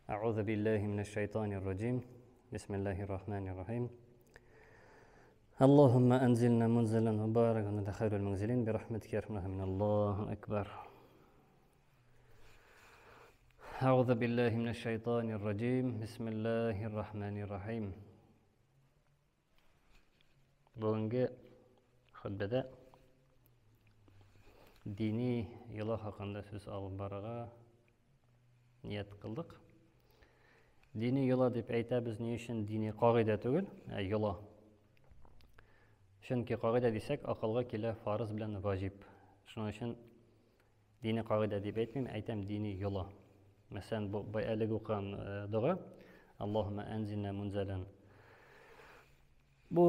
أعوذ بالله من الشيطان الرجيم. بسم الله الرحمن الرحيم. اللهم أنزلنا منزلا مباركا وأنت خير المنزلين برحمتك يا أرحم الراحمين. الله أكبر. أعوذ بالله من الشيطان الرجيم. بسم الله الرحمن الرحيم. Бүгінгі хутбада dini yo'l haqida so'z olib borishga niyat qildik. Dini yo'l deb aytamiz, ne uchun dini qoida tugul, yo'l. Chunki qoida desek, aqlga kela farz bilan vojib. Shuning uchun dini qoida deb aytmayman, aytam dini yo'l. Masalan, bu bayalik o'qigan duo, Allohumma anzilna munzalan. Bu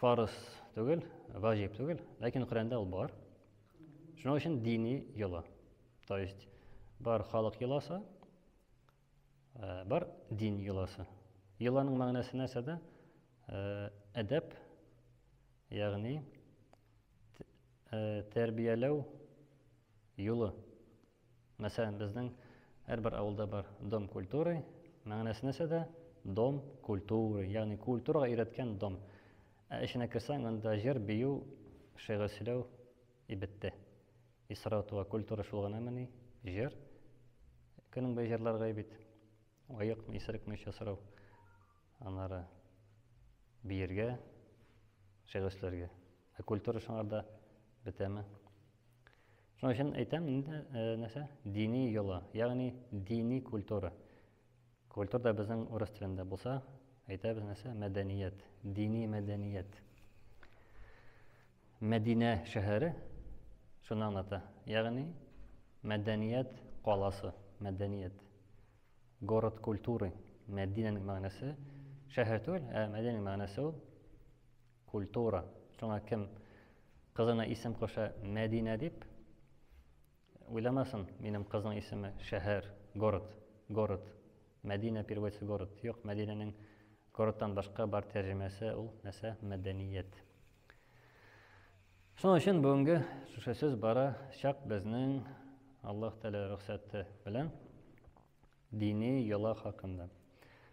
farz tugul, vojib tugul, lekin Qur'onda u bor. Shuning uchun dini yo'l. То есть бар xalq yo'lasa, бар din yo'lasa. Yo'lning ma'nosi nasada? Adab, ya'ni tarbiyalaw yo'li. Masalan, bizning har bir avulda bor dom kultura, ma'nosi nasada? Dom kultura, ya'ni kulturaga iratgan dom. Ishina kirsang, unda jer biyu shayg'asilaw ibitdi. İsrat ve kultura şulğanamani jer. Kının bu jerler gaybit. Ayık mı, isrik mi şasırav. Anara birge, şeğislerge. Kultura şunlarda bitemi. Şunun için aytam nese? Dini yola, yani dini kultura. Kultura da bizim orası tilinde bulsa, aytabız nese? Medeniyet, dini medeniyet. Medine şehri şunu anlatır. Yani medeniyet qalası, medeniyet. Город культуры. Medine'nin manası şehir değil, Medine'nin manası o kultura. Şuna kim kızına isim koşa Medine deyip uylamasın, benim kızın ismi şehir, город. Medine переводится город. Yok, Medine'nin город'tan başka bir tercümesi o nese medeniyet. Şunun için bugünkü şu söz bara şak bizning Allah Teala ruhsati bilan dini yo'l haqida.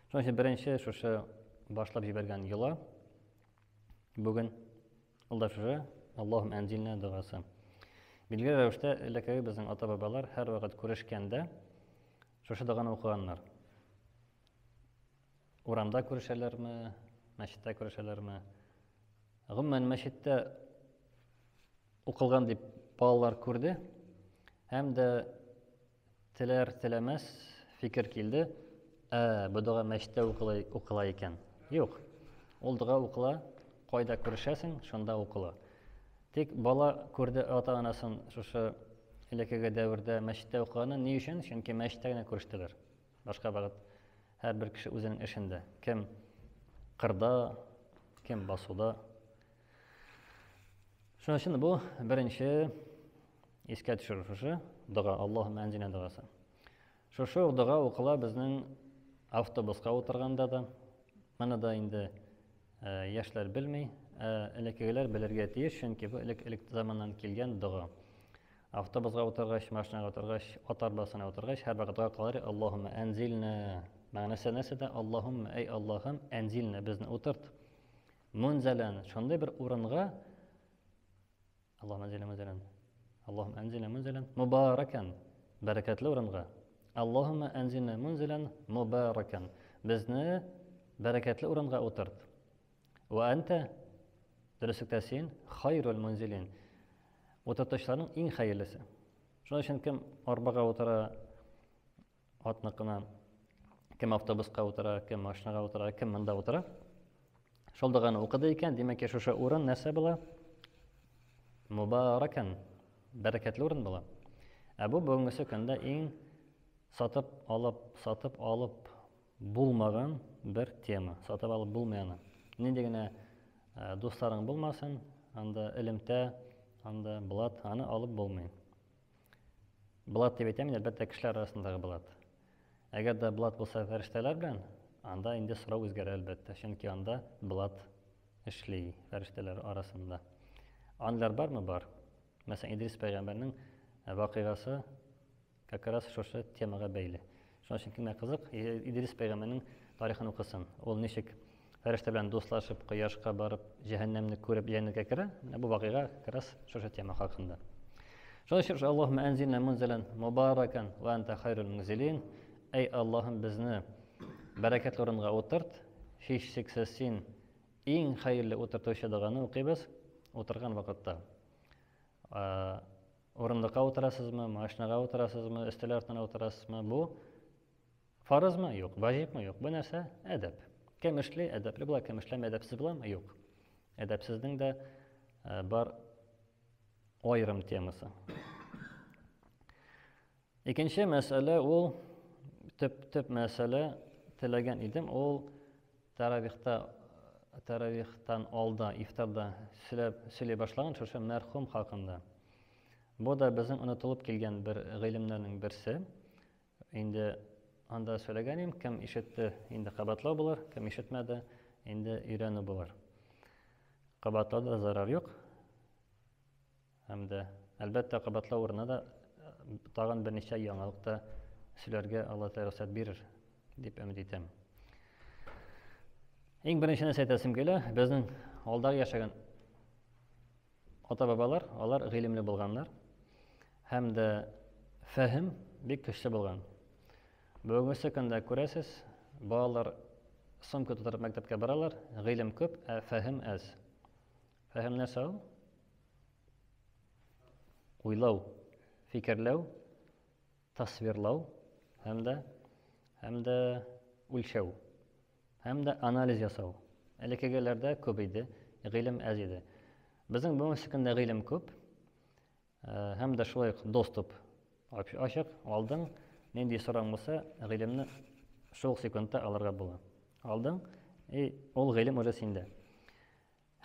Şunun için birinchi şu boshlab jibergan yo'l bugün ildashira Allohum anzilna duosi. Bilgili ravishda ilakay bizning ota-bobolar har vaqt ko'rishganda shu duoni o'qiganlar. Uramda ko'rishalarmi, masjidda ko'rishalarmi? Umuman masjidda o'qilgan deb bolalar ko'rdi. Hem de tiler tilemez fikir keldi. Bu duo masjidda o'qila ekan. Yo'q. Ol duo o'qila, qoida ko'rishasin, shunda o'qila. Tek bola ko'rdi ota-onasin shu ilakaga davrda masjidda o'qigani ne uchun? Chunki masjidda ko'rishdilar. Boshqa vaqt har bir kishi o'zining ishida. Kim qirda, kim basuda. Şunun için bu birinchi esga tushirish duo, Allohum anzilna duosi. Shu duo o'qila bizning avtobusga o'tirganda da, mana da endi yoshlar bilmay, ilakaylar bilirga tegish, chunki bu ilk zamondan kelgan duo. Avtobusga o'tirgach, mashinaga o'tirgach, ot arbasina o'tirgach, har bir duo qilar, Allohum anzilna. Ma'nosi nasida? Allohumma ey Allohim anzilna, bizni o'tirt. Munzalan, shunday bir o'ringa Allahum anzilna munzalan mubarakan, bereketli o'ringa. Allahumma anzilna munzalan mubarakan, bizni bereketli o'ringa o'tirt. Va anta durustlikda sen xayrul munzilin, o'tirtishlarning eng xayrlisi. Shuning uchun kim arbaga o'tira, otniqina, kim avtobusga o'tira, kim mashinaga o'tira, kim manda o'tira, shol duoni o'qidi ekan, demak shu o'rin nasa bo'la? Mubarakan, bereketli o'rin bo'la. Bu bugungi kunda eng sotib olib bo'lmagan bir tema. Sotib olib bo'lmayani. Nendegina do'stlaring bo'lmasin, anda ilmda, anda bilat ani olib bo'lmaydi. Bilat deb aytaman, albatta kishilar orasidagi bilat. Agarda bilat bo'lsa farishtalar bilan, anda endi so'rov o'zgarar albatta. Chunki anda bilat ishli farishtalar orasida. Anlar barmı? Bar. Mesela İdris Peygamber'in vakıgası как раз şu temaga beyli. Шуның өчен кемгә кызык, Идрис пәйгамбәрнең тарихын укысын. Ул ничек фәрештә белән дуслашып, кояшка барып, җәһәннәмне күреп, җәннәткә керә. Менә бу вакыйга якраз шушы тема хакында. Шуның өчен Аллаһумма анзилна мунзалан мубаракан ва анта хайрул мунзилин. Эй Аллаһым, безне бәрәкәтле урынга утырт. Һичшиксез син иң хәерле утыртучы дигәнне укыйбыз. Утырган вакытта урындыкка утырасызмы, машинага утырасызмы, өстәл артына утырасызмы? Бу фарызмы? Юк. Ваҗибме? Юк. Бу нәрсә әдәп. Кем эшли, әдәпле була, кем эшләмәй, әдәпсез буламы? Юк. Әдәпсезнең дә бар аерым темасы. Икенче мәсьәлә ул төп мәсьәлә теләгән идем, ул таравихтан алда, ифтарда сөйләй башлаган шушы мәрхүм хакында. Бу да безнең онытылып килгән бер гыйлемнәрнең берсе. Инде анда сөйләгәнем, кем ишетте, инде кабатлау булыр, кем ишетмәде, инде өйрәнү булыр. Кабатлауда зарар юк. Һәм дә әлбәттә кабатлау урынына да тагын берничә яңалыкта сөйләргә Алла Тәгалә рөхсәт бирер дип өмид итәм. Иң беренче нәрсә әйтәсем килә, безнең алдагы яшәгән ата-бабалар, алар гыйлемле булганнар һәм дә фәһем бик көчле булган. Бүгенге көндә күрәсез, балалар сумка тутырып мәктәпкә баралар, гыйлем күп, ә фәһем әз. Фәһем нәрсә ул? Уйлау, фикерләү, тасвирлау һәм дә үлчәү, һәм дә анализ ясау. Элеккегеләрдә күп иде, гыйлем әз иде. Безнең бүгенге көндә гыйлем күп, һәм дә шулай доступ ачык, алдың, нинди сораң булса, гыйлемне шул секундта алырга була. Алдың, ул гыйлем уже синдә.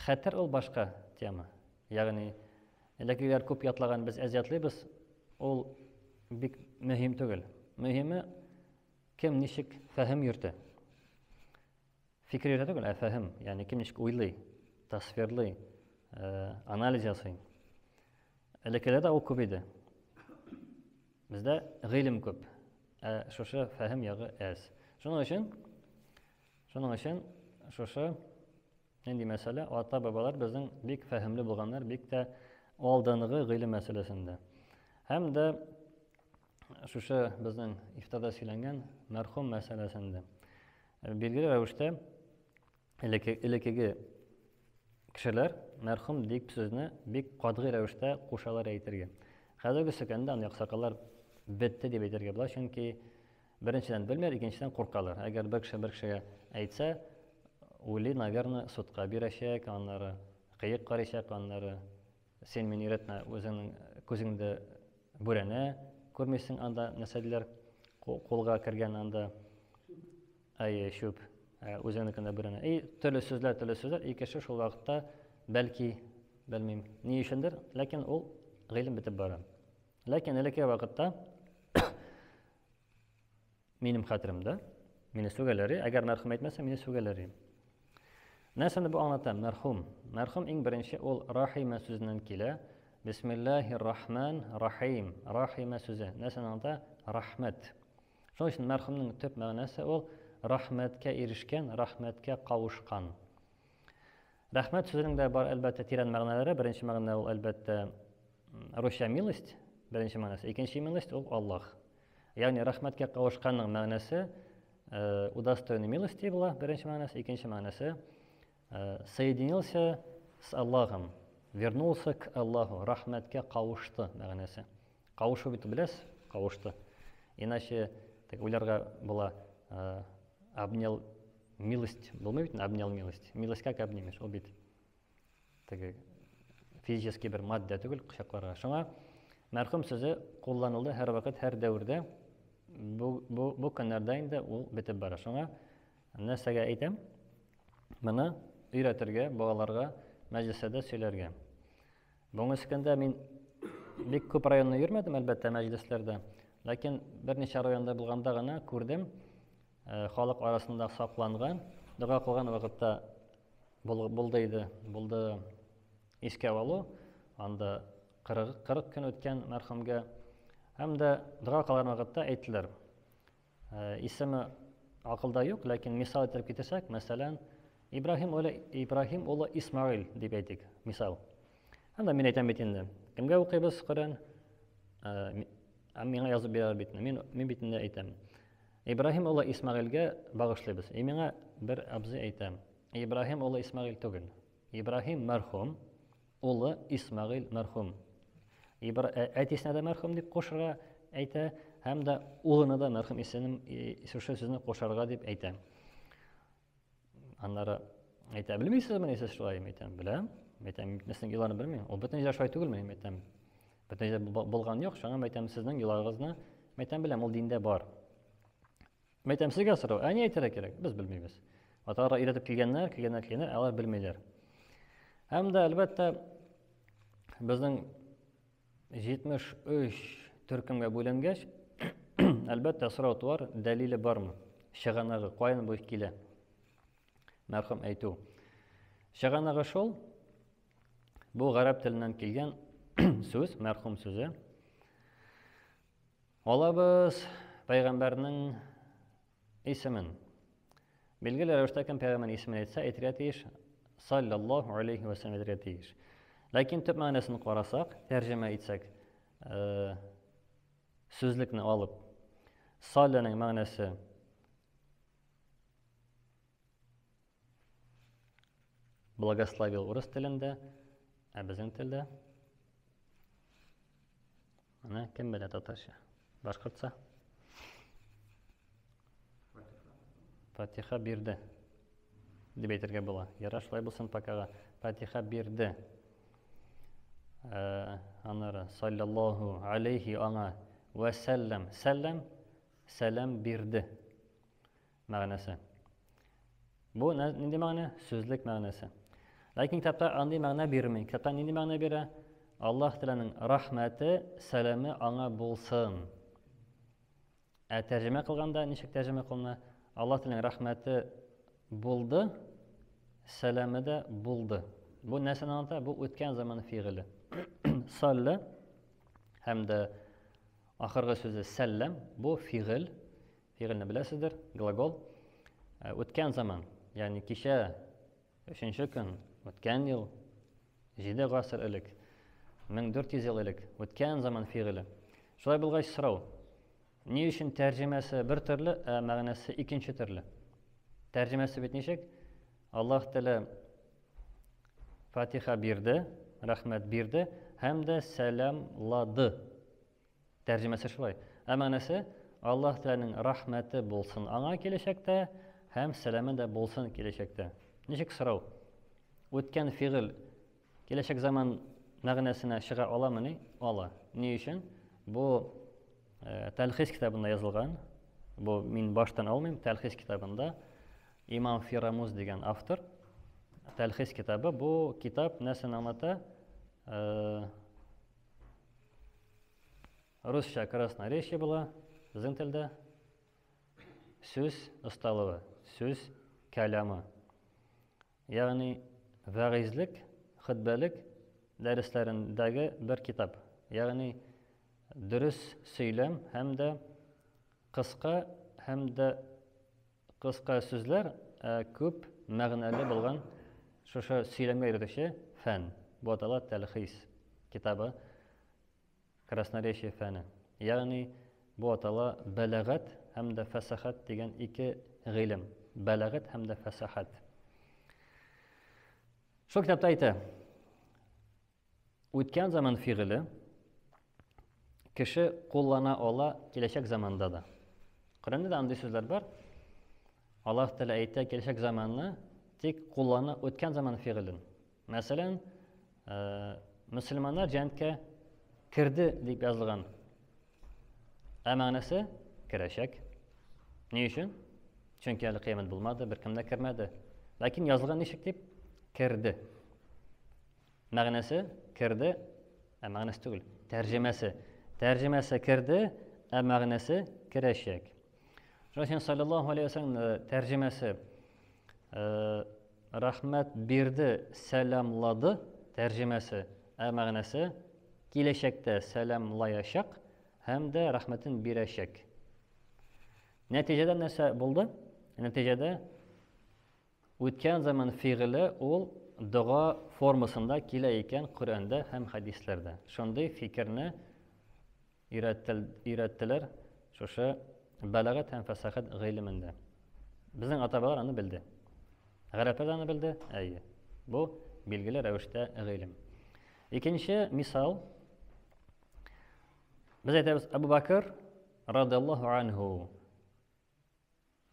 Хәтер ул башка тема. Ягъни элеккегеләр күп ятлаган, без әз ятлыйбыз, ул бик мөһим түгел. Мөһиме кем ничек фәһем йөртә. Фикер йөртә түгел, ә фәһем, ягъни кем ничек уйлый, тасвирлый, анализ ясый. Элеккеләрдә ул күп иде. Бездә гыйлем күп, ә шушы фәһем ягы әз. Шуның өчен шушы нинди мәсьәлә, ата-бабалар безнең бик фәһемле булганнар, бик тә алдынгы гыйлем мәсьәләсендә. Һәм дә шушы безнең ифтарда сөйләнгән мәрхүм мәсьәләсендә. Билгеле рәвештә элеккеге кешеләр мәрхүм дип сүзне бик катгый рәвештә кушалар әйтергә. Хәзерге сөкәндә аны аксакалар бетте дип әйтергә була, чөнки беренчедән белмәр, икенчедән куркалар. Әгәр бер кешегә әйтсә, уйлый, наверное, судка бирәчәк, аннары кыек карыйчак, аннары сен мине өйрәтмә, үзеңнең күзеңдә бүрәнә күрмисең, анда нәрсәләр кулга кергән, анда шүп, үзеңнекендә бүрәнә. Төрле сүзләр, икесе шул вакытта бәлки, белмим, ни өчендер, ләкин ул гыйлем бетеп бара. Ләкин элекке вакытта минем хәтеремдә, мине сүгәләре, әгәр мәрхүм әйтмәсә, мине сүгәләре. Нәрсәне бу аңлата? Мәрхүм. Мәрхүм иң беренче ул рахима сүзеннән килә. Бисмиллаһир-рахман-рахим. Рахима сүзе. Нәрсәне аңлата? Рахмәт. Шуның өчен мәрхүмнең төп мәгънәсе ул рахмәткә ирешкән, рахмәткә кавышкан. Рахмәт сүзенең дә бар әлбәттә тирән мәгънәләре. Беренче мәгънә ул әлбәттә русча милость, беренче мәгънәсе. Икенче милость ул Аллаһ. Ягъни рахмәткә кавышканның мәгънәсе удостоенный милости була, беренче мәгънәсе, икенче мәгънәсе соединился с Аллахом, вернулся к Аллаху, рахмәткә кавышты мәгънәсе. Кавышу бит беләс, кавышты. Иначе так уйларга була обнял милость, булмый бит, обнял милость. Милость как обнимешь, ул бит теге физически бер матдә түгел, кочакларга. Шуңа мәрхүм сүзе кулланылды һәр вакыт, һәр дәврдә. Бу көннәрдә инде ул бетеп бара. Шуңа нәрсәгә әйтәм? Моны өйрәтергә, балаларга, мәҗлесләрдә сөйләргә. Бүгенге көндә мин бик күп районны йөрмәдем, әлбәттә, мәҗлесләрдә. Ләкин берничә районда булганда гына күрдем, халык арасында сакланган, дуга кылган вакытта булды иде, булды искә алу, анда 40 көн үткән мәрхүмгә, һәм дә дуга кылган вакытта әйттеләр. исеме акылда юк, ләкин мисал итеп китерсәк, мәсәлән, Ибраһим улы Исмаил дип әйтик, мисал. Анда мин әйтәм бит инде, кемгә укыйбыз Коръән? Миңа язып бирәләр бит. Мин бит инде әйтәм. Ибраһим улы Исмаилгә багышлыйбыз. Миңа бер абзый әйтә, Ибраһим улы Исмаил түгел. Ибраһим мәрхүм, улы Исмаил мәрхүм. Әтисенә дә мәрхүм дип кушырга әйтә, һәм дә улына да мәрхүм исемен шушы сүзне кушарга дип әйтә. Аннары әйтә, белмисезме сез шулай? Әйтәм, беләм. Әйтәм, сезнең юлларны белмим. Ул бөтен җир шулай түгелме? Әйтәм, бөтен җир булган юк. Шуңа әйтәм, сезнең юлларыгызны, әйтәм, беләм, ул диндә бар. Әйтәм, сезгә сорау, ни әйтергә кирәк? Без белмибез. Аталарга өйрәтеп килгәннәр, алар белмиләр. Һәм дә әлбәттә безнең 73 төркемгә бүленгәч, әлбәттә сорау туар, дәлиле бармы? Чыганагы каян бу килә? Мәрхүм әйтү. Чыганагы шул, бу гарәп теленнән килгән сүз, мәрхүм сүзе. Алабыз пәйгамбәрнең исемен. Билгеле рәвештә кем пәйгамбәрнең исемен әйтсә, әйтергә тиеш саллаллаһу алейхи ва саллям әйтергә тиеш. Ләкин төп мәгънәсен карасак, тәрҗемә итсәк, сүзлекне алып, салланың мәгънәсе благословил урыс телендә, ә безнең телдә аны кем белә татарча? Башкортса? Фатиха бирде дип әйтергә була. Ярар, шулай булсын пакага. Фатиха бирде. Аннары саллаллаһу алейхи аңа ва саллам. Сәлам бирде мәгънәсе. Бу нинди мәгънә? Сүзлек мәгънәсе. Ләкин китапта андый мәгънә бирмәй. Китапта нинди мәгънә бирә? Аллаһ Тәгаләнең рәхмәте, сәламе аңа булсын. Тәрҗемә кылганда ничек тәрҗемә кылына? Аллаһ Тәгаләнең рәхмәте булды, сәламе дә булды. Бу нәрсәне аңлата? Бу үткән заман фигыле. Салла һәм дә ахыргы сүзе сәлләм, бу фигыль. Фигыльне беләсездер, глагол. Үткән заман, ягъни кичә, 3-нче көн, үткән ел, 7 гасыр элек, 1400 ел элек, үткән заман фигыле. Шулай булгач сорау, ни өчен тәрҗемәсе бер төрле, мәгънәсе икенче төрле? Тәрҗемәсе бит ничек? Аллаһ Тәгалә Фатиха бирде, рәхмәт бирде һәм дә сәламлады. Тәрҗемәсе шулай. Мәгънәсе Аллаһ Тәгаләнең рәхмәте булсын аңа киләчәктә һәм сәламе дә булсын киләчәктә. Ничек сорау? Үткән фигыль киләчәк заман мәгънәсенә чыга аламыни? Ала. Ни өчен? Бу Тәлхис китабында язылган. Бу мин баштан алмыйм. Тәлхис китабында Имам Фирамуз дигән автор. Тәлхис китабы, бу китап нәрсәне аңлата? Русча красноречие була, безнең телдә сүз осталыгы, сүз кәламы. Ягъни вәгызлек, хутбәлек дәресләрендәге бер китап. Ягъни дөрес сөйләм һәм дә кыска сүзләр күп мәгънәле булган шушы сөйләмгә өйрәтүче фән. Бу атала Тәлхис китабы, красноречие фәне. Ягъни бу атала бәлагат һәм дә фәсахат дигән ике гыйлем. Бәлагат һәм дә фәсахат. Шул китапта әйтә, үткән заман фигыле кеше куллана ала киләчәк заманда да. Коръәндә дә андый сүзләр бар. Аллаһ Тәгалә әйтә киләчәк заманны тик куллана үткән заман фигылен. Мәсәлән, мөселманнар җәннәткә кирде дип язылган. Мәгънәсе керәчәк. Ни өчен? Чөнки әле кыямәт булмады, беркем дә кермәде. Ләкин язылган ничек дип? Керде. Мәгънәсе керде, мәгънәсе түгел. Тәрҗемәсе. Тәрҗемәсе керде, мәгънәсе керәчәк. Шуңа саллаллаһу алейхи ва саллям тәрҗемәсе рәхмәт бирде, сәламлады. Тәрҗемәсе, мәгънәсе киләчәктә сәламлаячак һәм дә рәхмәтен бирәчәк. Нәтижеде нәрсә булды? Нәтижеде үткән заман фигыле ул дуга формасында килә икән Коръәндә һәм хәдисләрдә. Шундый фикерне өйрәттеләр шушы балагат һәм фәсахат гыйлемендә. Безнең ата-бабалар аны белде. Гарәпләр аны белде. Әйе. Бу билгеле рәвештә гыйлем. Икенче мисал. Без әйтәбез Абу Бакр радиллаһу анһу,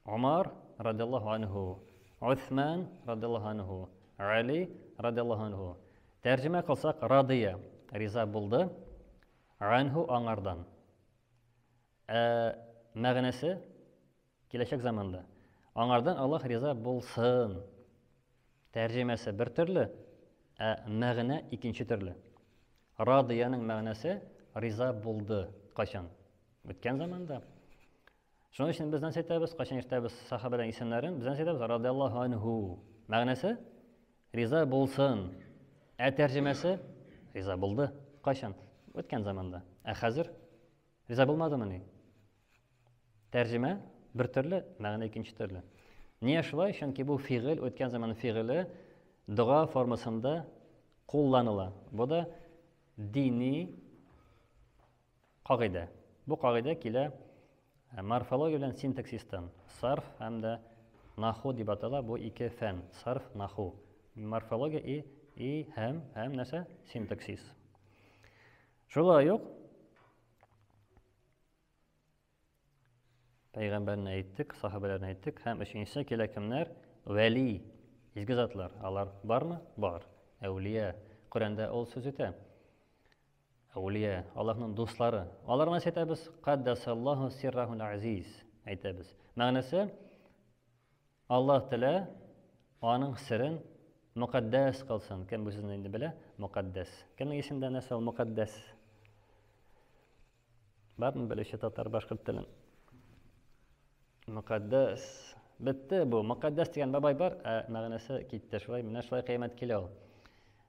Умар радиллаһу анһу, Усман радиллаһу анһу, Али радиллаһу анһу. Тәрҗемә кылсак, радия риза булды, анһу аңардан. Мәгънәсе киләчәк заманда. Аңардан Аллаһ риза булсын. Тәрҗемәсе бер төрле, мәгънә икенче төрле. Радияның мәгънәсе риза булды. Кашан? Үткән заманда. Шуның өчен без әйтәбез, кашан ишетәбез сахабаларның исемнәрен, без әйтәбез радиллаһу анһу. Мәгънәсе риза булсын. Тәрҗемәсе риза булды. Кашан? Үткән заманда. Хәзер риза булмадымы ни? Тәрҗемә бер төрле, мәгънә икенче төрле. Нигә шулай? Чөнки бу фигыль, үткән заман фигыле дуга формасында кулланыла. Бу да дини кагыйдә. Бу кагыйдә килә морфология белән синтаксистан. Сарф һәм дә наху дип атала. Бу ике фән. Сарф, наху. Морфология и һәм нәрсә? Синтаксис. Шулай ук Пәйгамбәрне әйттек, сахабаларны әйттек, һәм өченчесе килә кемнәр? Вәли, изге затлар. Алар бармы? Бар. Әүлия. Коръәндә ул сүз итә. Әүлия, Аллаһның дуслары. Аларга әйтәбез, каддасаллаһу сиррахул азиз. Әйтәбез. Мәгънәсе Аллаһ Тәала аның сирен муқаддас кылсын. Кем бу сүзне инде белә? Муқаддас. Кемнең исемдә нәрсә ул муқаддас? Бармы белүче татар башкорт телен? Муқаддас. Бетте бу. Муқаддас дигән бабай бар, мәгънәсе китте. Шулай, менә шулай кыямәт килә ул.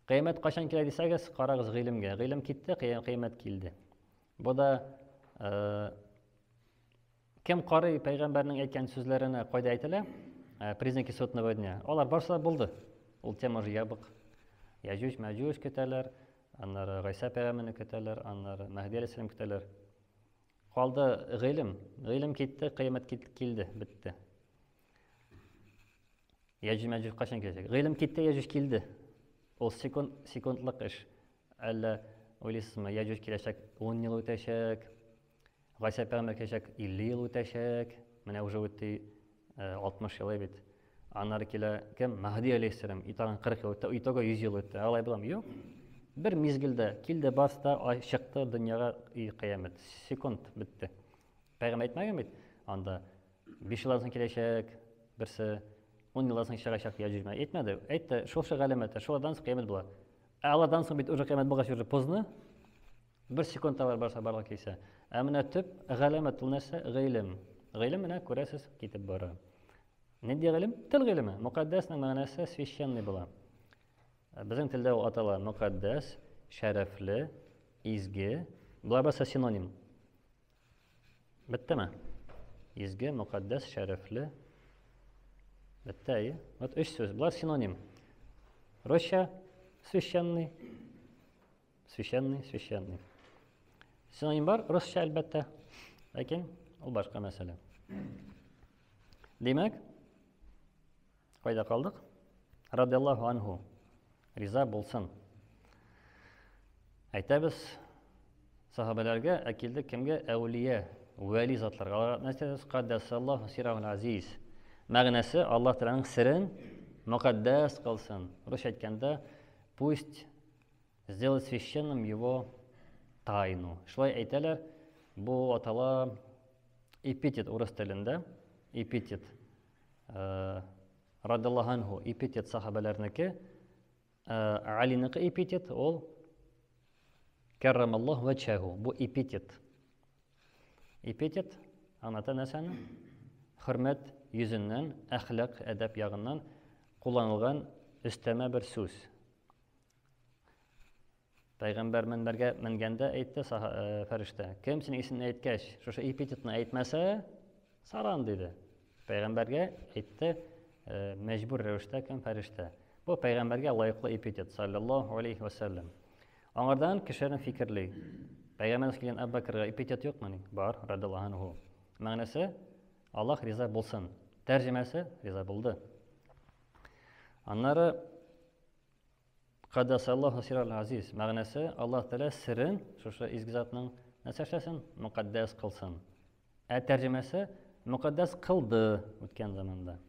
Кыямәт кашан килә дисәгез, карагыз гыйлемгә. Гыйлем китте, кыямәт килде. Бу да кем карый пәйгамбәрнең әйткән сүзләренә кайда әйтелә? Признаки сотного дня. Алар барса булды. Ул тема уже ябык. Яҗуҗ, Маҗуҗ көтәләр, аннары Гайса пәйгамбәрне көтәләр, аннары Мәһди алейһиссалам көтәләр. Калды гыйлем. Гыйлем китте, кыямәт килде, бетте. Яҗуҗ, Маҗуҗ кашан киләчәк? Гыйлем китте, Яҗуҗ килде. Ул секундлык эш. Әллә уйлыйсызмы, Яҗуҗ киләчәк 10 ел үтәчәк, Гайса пәйгамбәр киләчәк 50 ел үтәчәк, менә уже үтте 60 ел бит. Аннары килә кем? Мәһди алейһиссалам, итаган 40 ел үтте, итога 100 ел үтте. Алай буламы? Юк. Бер мизгелдә килде, басты, чыкты дөньяга кыямәт. Секунд бетте. Пәйгамбәр әйтмәгән бит. Анда 5 елдан соң киләчәк, берсе 10 елдан соң чыгачак Яҗуҗ. Әйтмәде. Әйтте, шул галәмәте, шулардан соң кыямәт була. Алардан соң бит уже кыямәт булгач уже поздно. Бер секунд алар барса барлык килсә. Менә төп галәмәт ул нәрсә? Гыйлем. Гыйлем менә күрәсез китеп бара. Нинди гыйлем? Тел гыйлеме. Муқаддасның мәгънәсе священный була. Безнең телдә ул атала муқаддас, шәрәфле, изге. Булар баса синоним. Беттеме? Изге, муқаддас, шәрәфле. Бетте. Вот өч сүз. Булар синоним. Русча священный. Священный. Синоним бар, русча әлбәттә. Ләкин ул башка мәсьәлә. Димәк, кайда калдык? Радиллаһу анһу. Риза булсын. Әйтәбез сахабаларга, әкилдек кемгә? Әүлия, вәли затларга. Нәрсә? Каддасаллаһу сиррахул азиз. Мәгънәсе Аллаһ Тәаланың сирен муқаддас кылсын. Русча әйткәндә, пусть сделает священным его тайну. Шулай әйтәләр, бу атала эпитет урыс телендә. Эпитет радиллаһу анһу, эпитет сахабаларныкы. Алиныкы эпитет ул каррамаллаһу ваҗһаху. Бу эпитет. Эпитет аңлата нәрсәне? Хөрмәт йөзеннән, әхлак, әдәп ягыннан кулланылган өстәмә бер сүз. Пәйгамбәр менгәндә әйтте фәрештә. Кем синең исемне әйткәч, шушы эпитетны әйтмәсә, Саран дейді. Пайғамбарға айтты мәжбүр рәвештә кем фәрештә. Бу пайғамбарға лайыклы эпитет саллаллаху алейхи ва саллям. Аңардан кешеләрнең фикерле. Пайғамбарымыз килгән Абу Бәкргә эпитет юкмы? Бар, радиллаһу анһу. Мәгънәсе Аллаһ риза булсын. Тәрҗемәсе риза булды. Аннары Каддасаллаху сиррал азиз. Мәгънәсе Аллаһ Тәала сирен шушы изге затның нәрсәшәсен мукаддас кылсын. Тәрҗемәсе мукаддас кылды үткән заманда.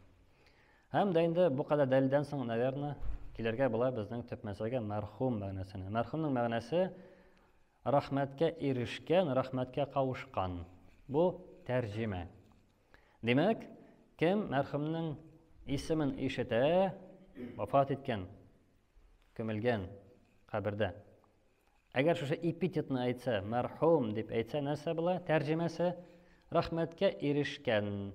Һәм дә инде бу кадәр дәлилдән соң, наверное, килергә була безнең төп мәсьәләгә мәрхүм мәгънәсенә. Мәрхүмнең мәгънәсе рәхмәткә ирешкән, рәхмәткә кавышкан. Бу тәрҗемә. Демәк, кем мәрхүмнең исемен ишетә, вафат иткән, көмелгән кабердә. Әгәр шушы эпитетны әйтсә, мәрхүм дип әйтсә, нәрсә була? Тәрҗемәсе рәхмәткә ирешкән.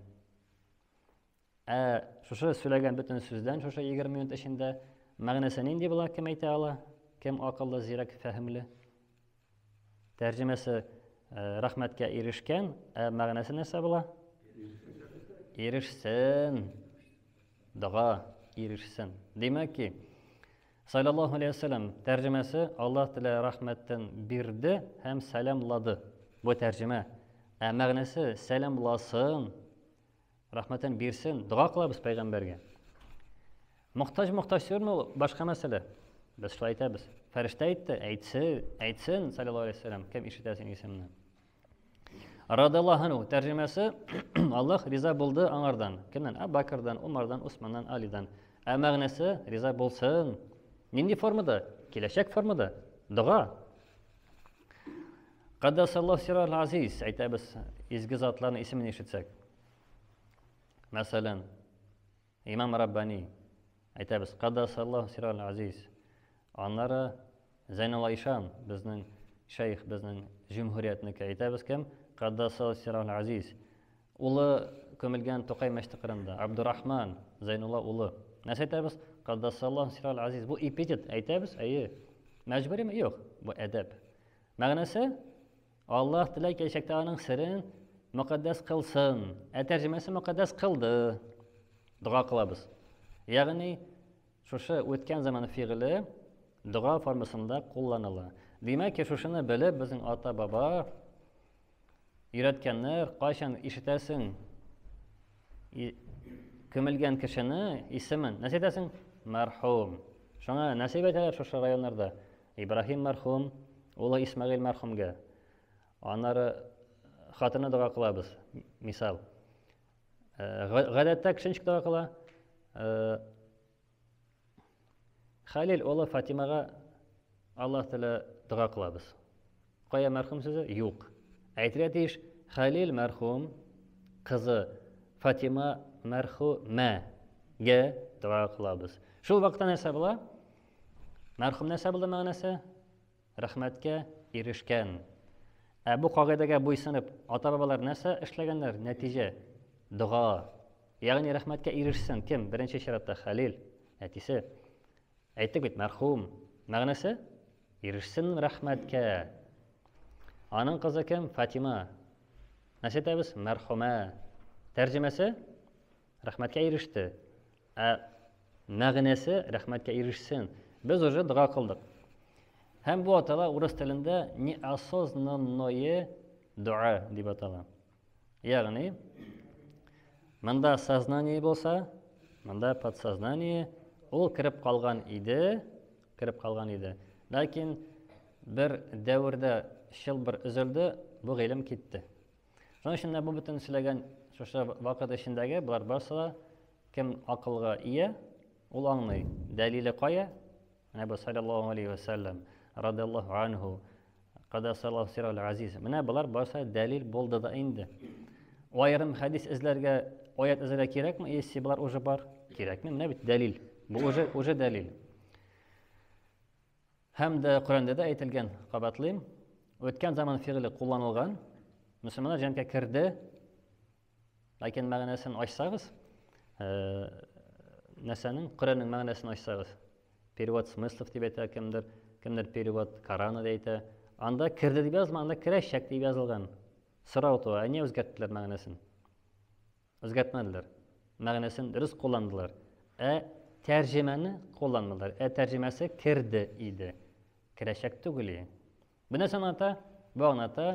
Шушы сөйләгән бөтен сүздән, шушы 20 минут эчендә мәгънәсе нинди була, кем әйтә ала? Кем акыллы, зирәк, фәһемле? Тәрҗемәсе рәхмәткә ирешкән, мәгънәсе нәрсә була? Ирешсен. Дуга ирешсен. Демәк ки, саллаллаху алейхи ва саллям тәрҗемәсе Аллаһ Тәала рәхмәттән бирде һәм сәламлады. Бу тәрҗемә. Мәгънәсе сәламласын, рәхмәттән бирсен, дуга кылабыз пайгамбәргә. Мохтаҗ сөйләмәү башка мәсьәлә. Без шулай әйтәбез. Фәрештә әйтсен, саллаллаху алейхи ва саллям, кем ишетә син исемне. Радиллаһу анһу тәрҗемәсе Аллаһ риза булды аңардан. Кемнән? Абу Бәкрдан, Умардан, Усманнан, Алидан. Мәгънәсе риза булсын. Нинди формада? Киләчәк формада. Дуга. Каддасаллаху сиррал азиз. Әйтәбез, изге затларның исемен ишетсәк. Мәсәлән, Имам Раббани әйтәбез, Каддасаллаху сиррал азиз. Аннары Зайнул Айшан, безнең шейх, безнең җумһуриятнеке әйтәбез кем? Каддасаллаху сиррал азиз. Улы көмелгән Тукай мәчете кырында, Абдурахман, Зайнулла улы. Нәрсә әйтәбез? Каддасаллаху сиррал азиз. Бу эпитет әйтәбез, мәҗбүриме? Юк, бу әдәп. Мәгънәсе Аллаһ Тәала киләчәктә аның сирен мукаддас кылсын. Тәрҗемәсе мукаддас кылды. Дуга кылабыз. Ягъни шушы үткән заман фигыле дуга формасында кулланыла. Демәк, шушыны белеп, безнең ата-баба өйрәткәннәр, кайчан ишетәсең көмелгән кешене исемен, нәрсә әйтәсең? Мәрхүм. Шуңа нәсиб әйтәләр шушы районнарда. Ибраһим мәрхүм, улы Исмәгыйль мәрхүмгә. Аннары хатыны дуга кылабыз, мисал. Гадәттә кеше ничек дуга кыла? Халил улы Фатимага Аллаһ Тәала дуга кылабыз. Кая мәрхүм сүзе? Юк. Әйтергә тиеш, Халил мәрхүм, кызы Фатима мәрхүмәгә дуга кылабыз. Шул вакытта нәрсә була? Мәрхүм нәрсә булды мәгънәсе? Рәхмәткә ирешкән. Бу кагыйдәгә буйсынып, ата-бабалар нәрсә эшләгәннәр? Нәтиҗә дуга. Ягъни рәхмәткә ирешсен. Кем? Беренче чиратта Халил, әтисе. Әйттек бит, мәрхүм. Мәгънәсе ирешсен рәхмәткә. Аның кызы кем? Фатима. Нәрсә әйтәбез? Мәрхүмә. Тәрҗемәсе рәхмәткә иреште. Мәгънәсе рәхмәткә ирешсен. Без уже дуга кылдык. Һәм бу атала урыс телендә неосознанное дуа дип атала. Ягъни монда сознание булса, монда подсознание, ул кирип калган иде. Ләкин бер дәврдә шылбыр өзелде, бу гыйлем китте. Шуның өчен бу бөтен сөйләгән шушы вакыт эчендәге булар барса, кем акылга ия, ул аңлый. Дәлиле кая? Менә бу саллаллаху алейхи ва саллям, радиллаһу анһу, каддасаллаху сиррал азиз. Менә булар барса дәлил булды да инде. Аерым хадис эзләргә, аят эзләргә кирәкме? Если булар уже бар, кирәкме? Менә бит дәлил. Бу уже дәлил. Һәм дә Коръәндә дә әйтелгән, кабатлыйм, үткән заман фигыле кулланылган, мөселманнар җәннәткә керде. Ләкин мәгънәсен ачсагыз, нәрсәнең Коръәннең мәгънәсен ачсагыз, перевод смыслов дип әйтә кемдер перевод Коръән дип әйтә. Анда керде дип язма, анда керәчәк дип язылган. Сорау туа, не үзгәрттеләр мәгънәсен? Өзгәртмәделәр. Мәгънәсен дөрес кулландылар. Тәрҗемәне кулланмадылар. Тәрҗемәсе кирде иде. Керәшәк түгел. Бу нәрсәне ата, бу аңлата